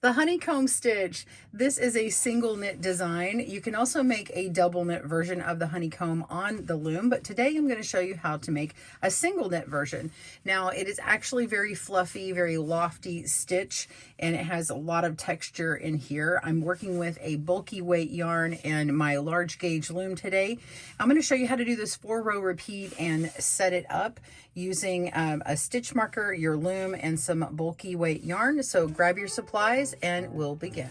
The honeycomb stitch. This is a single knit design. You can also make a double knit version of the honeycomb on the loom, but today I'm going to show you how to make a single knit version. Now it is actually very fluffy, very lofty stitch, and it has a lot of texture in here. I'm working with a bulky weight yarn and my large gauge loom today. I'm going to show you how to do this 4-row repeat and set it up using a stitch marker, your loom, and some bulky weight yarn. So grab your supplies and we'll begin.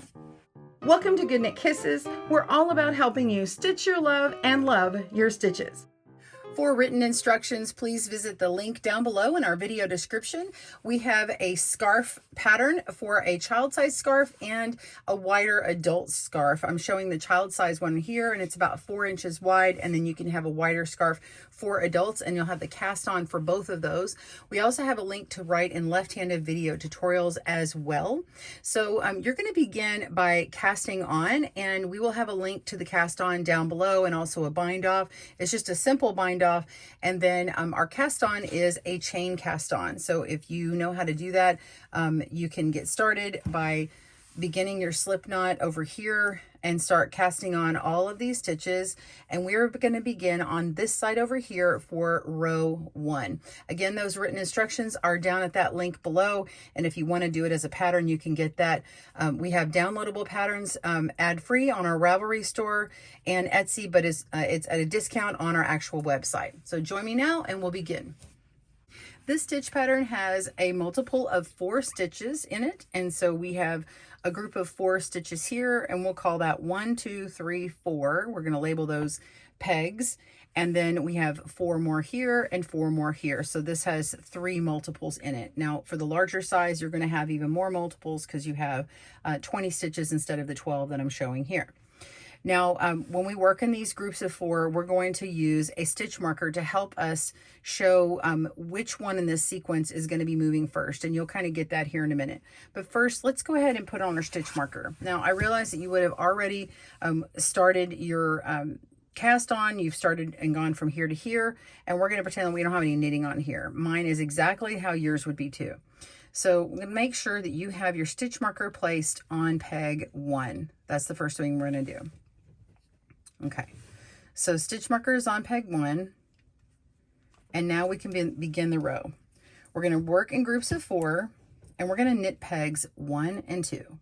Welcome to GoodKnit Kisses. We're all about helping you stitch your love and love your stitches. For written instructions, please visit the link down below in our video description. We have a scarf pattern for a child size scarf and a wider adult scarf. I'm showing the child size one here, and it's about 4 inches wide, and then you can have a wider scarf for adults, and you'll have the cast on for both of those. We also have a link to right and left-handed video tutorials as well. So you're going to begin by casting on, and we will have a link to the cast on down below and also a bind off. It's just a simple bind off, and then our cast on is a chain cast on. So if you know how to do that, you can get started by beginning your slip knot over here and start casting on all of these stitches, and we're going to begin on this side over here for row 1. Again, those written instructions are down at that link below, and if you want to do it as a pattern, you can get that. We have downloadable patterns ad-free on our Ravelry store and Etsy, but it's at a discount on our actual website. So join me now and we'll begin. This stitch pattern has a multiple of 4 stitches in it, and so we have a group of 4 stitches here, and we'll call that 1, 2, 3, 4. We're going to label those pegs, and then we have 4 more here and 4 more here. So this has 3 multiples in it. Now for the larger size, you're going to have even more multiples because you have 20 stitches instead of the 12 that I'm showing here. Now, when we work in these groups of 4, we're going to use a stitch marker to help us show which one in this sequence is going to be moving first, and you'll kind of get that here in a minute. But first, let's go ahead and put on our stitch marker. Now, I realize that you would have already started your cast on. You've started and gone from here to here, and we're going to pretend that we don't have any knitting on here. Mine is exactly how yours would be too. So make sure that you have your stitch marker placed on peg 1. That's the first thing we're going to do. Okay, so stitch marker is on peg 1, and now we can begin the row. We're going to work in groups of 4, and we're going to knit pegs 1 and 2.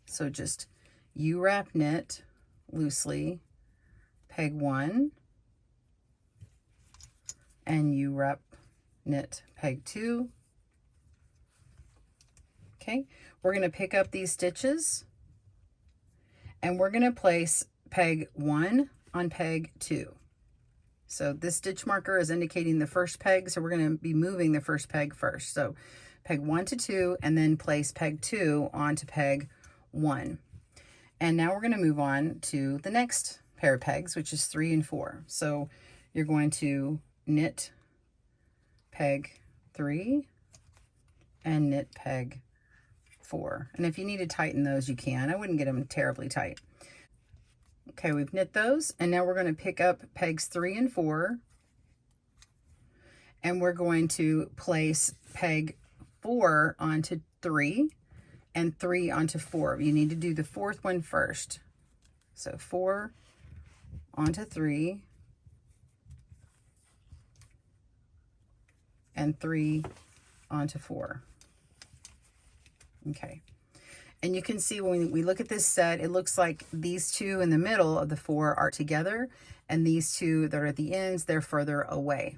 So just U-wrap knit loosely peg 1, and U-wrap knit peg 2. Okay, we're going to pick up these stitches, and we're going to place peg 1 on peg 2. So this stitch marker is indicating the first peg, so we're going to be moving the first peg first. So peg 1 to 2, and then place peg 2 onto peg 1. And now we're going to move on to the next pair of pegs, which is 3 and 4. So you're going to knit peg 3 and knit peg 4. And if you need to tighten those, you can. I wouldn't get them terribly tight. Okay, we've knit those, and now we're going to pick up pegs 3 and 4, and we're going to place peg 4 onto 3 and 3 onto 4. You need to do the 4th one first. So 4 onto 3 and 3 onto 4. Okay. And you can see when we look at this set, it looks like these 2 in the middle of the 4 are together, and these 2 that are at the ends, they're further away.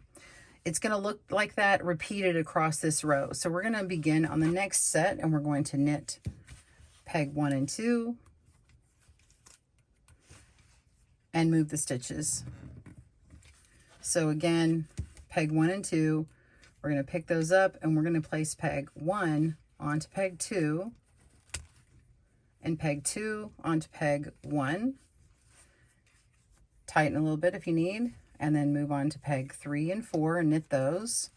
It's going to look like that repeated across this row. So we're going to begin on the next set, and we're going to knit peg 1 and 2 and move the stitches. So again, peg 1 and 2, we're going to pick those up, and we're going to place peg 1 onto peg 2, and peg 2 onto peg 1. Tighten a little bit if you need, and then move on to peg 3 and 4 and knit those.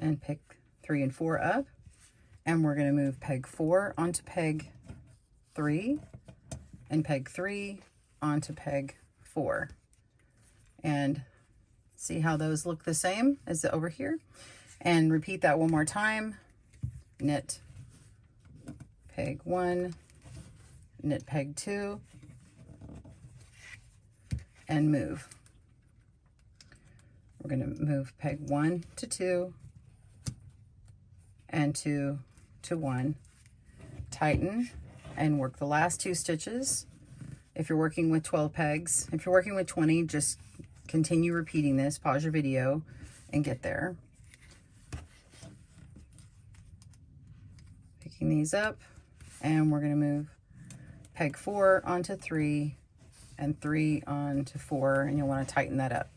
And pick 3 and 4 up, and we're going to move peg 4 onto peg 3 and peg 3 onto peg 4. And See how those look the same as over here? And repeat that one more time. Knit peg 1, knit peg 2, and move. We're going to move peg 1 to 2 and 2 to 1. Tighten and work the last 2 stitches. If you're working with 12 pegs, if you're working with 20, just continue repeating this. Pause your video and get there. Picking these up, and we're going to move peg 4 onto 3 and 3 onto 4, and you'll want to tighten that up.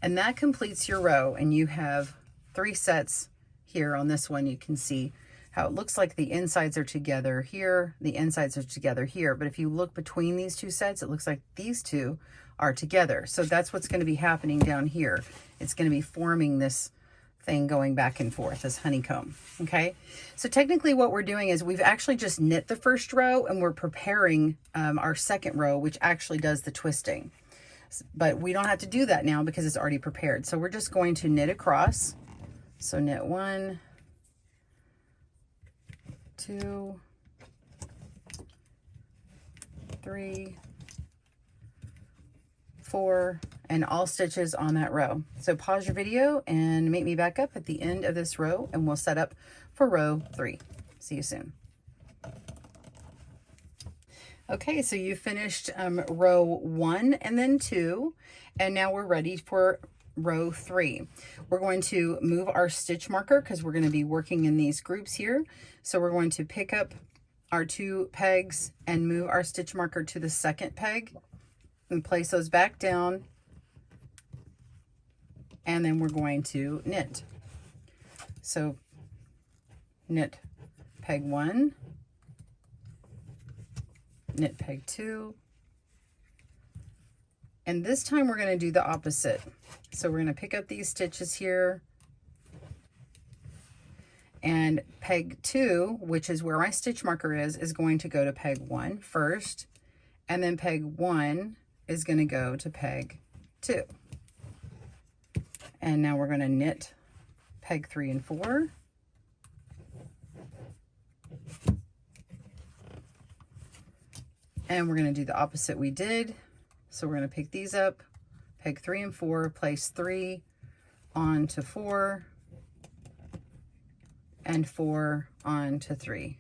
And that completes your row, and you have 3 sets here. On this one you can see how it looks like the insides are together here, the insides are together here, but if you look between these 2 sets, it looks like these 2 are together. So that's what's going to be happening down here. It's going to be forming this thing going back and forth, this honeycomb. Okay, so technically what we're doing is we've actually just knit the first row, and we're preparing our second row, which actually does the twisting. But we don't have to do that now because it's already prepared. So we're just going to knit across. So knit 1, 2, 3, 4, and all stitches on that row. So pause your video and meet me back up at the end of this row, and we'll set up for row 3. See you soon. Okay, so you finished row 1 and then 2, and now we're ready for row 3. We're going to move our stitch marker because we're going to be working in these groups here. So we're going to pick up our 2 pegs and move our stitch marker to the second peg and place those back down, and then we're going to knit. So knit peg 1, knit peg 2, and this time we're going to do the opposite. So we're going to pick up these stitches here, and peg 2, which is where my stitch marker is going to go to peg 1 first, and then peg 1 is going to go to peg 2. And now we're going to knit peg 3 and 4. And we're going to do the opposite we did. So we're going to pick these up, peg 3 and 4, place 3 onto 4, and 4 onto 3.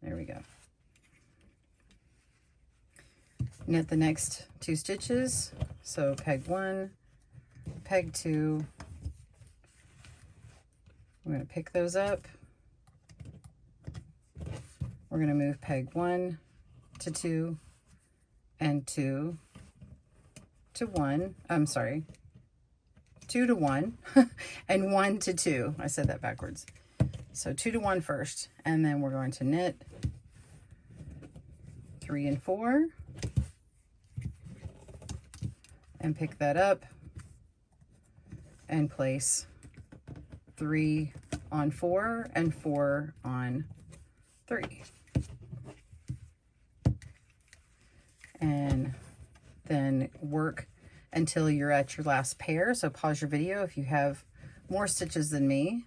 There we go. Knit the next 2 stitches. So peg 1, peg 2. I'm going to pick those up. We're going to move peg 1 to 2 and 2 to 1. I'm sorry, 2 to 1 and 1 to 2. I said that backwards. So 2 to 1 first, and then we're going to knit 3 and 4 and pick that up and place 3 on 4 and 4 on 3. And then work until you're at your last pair. So pause your video if you have more stitches than me,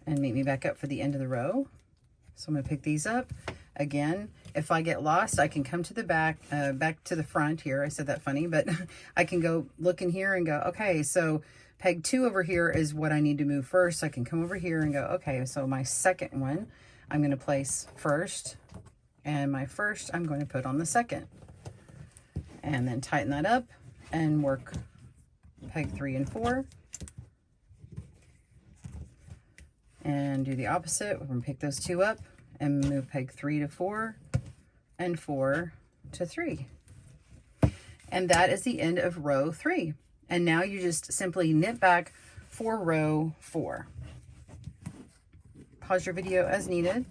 and meet me back up for the end of the row. So I'm going to pick these up. Again, if I get lost, I can come to the back to the front here. I said that funny, but I can go look in here and go, okay, so peg 2 over here is what I need to move first. So I can come over here and go, okay, so my second one I'm going to place first, and my first I'm going to put on the second, and then tighten that up and work peg 3 and 4, and do the opposite. We're going to pick those 2 up and move peg 3 to 4 and 4 to 3. And that is the end of row 3. And now you just simply knit back for row 4. Pause your video as needed.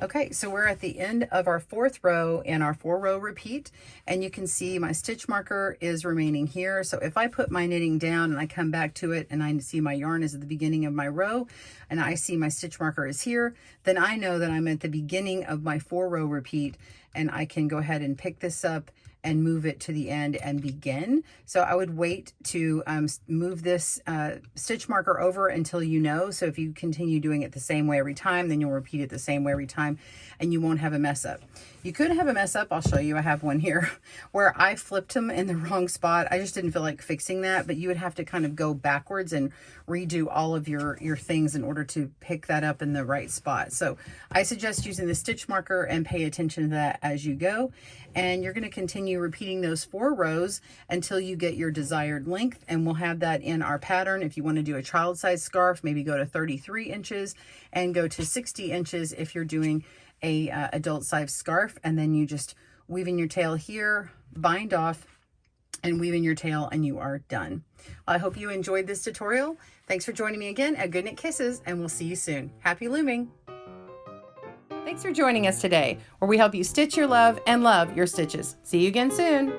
Okay, so we're at the end of our 4th row in our 4-row repeat, and you can see my stitch marker is remaining here. So if I put my knitting down and I come back to it and I see my yarn is at the beginning of my row and I see my stitch marker is here, then I know that I'm at the beginning of my 4-row repeat, and I can go ahead and pick this up and move it to the end and begin. So I would wait to move this stitch marker over until you know. So if you continue doing it the same way every time, then you'll repeat it the same way every time and you won't have a mess up. You could have a mess up, I'll show you, I have one here, where I flipped them in the wrong spot. I just didn't feel like fixing that, but you would have to kind of go backwards and redo all of your things in order to pick that up in the right spot. So I suggest using the stitch marker and pay attention to that as you go. And you're going to continue repeating those 4 rows until you get your desired length, and we'll have that in our pattern. If you want to do a child size scarf, maybe go to 33 inches and go to 60 inches if you're doing a adult size scarf, and then you just weave in your tail here, bind off, and weave in your tail, and you are done. I hope you enjoyed this tutorial. Thanks for joining me again at GoodKnit Kisses, and we'll see you soon. Happy looming! Thanks for joining us today, where we help you stitch your love and love your stitches. See you again soon.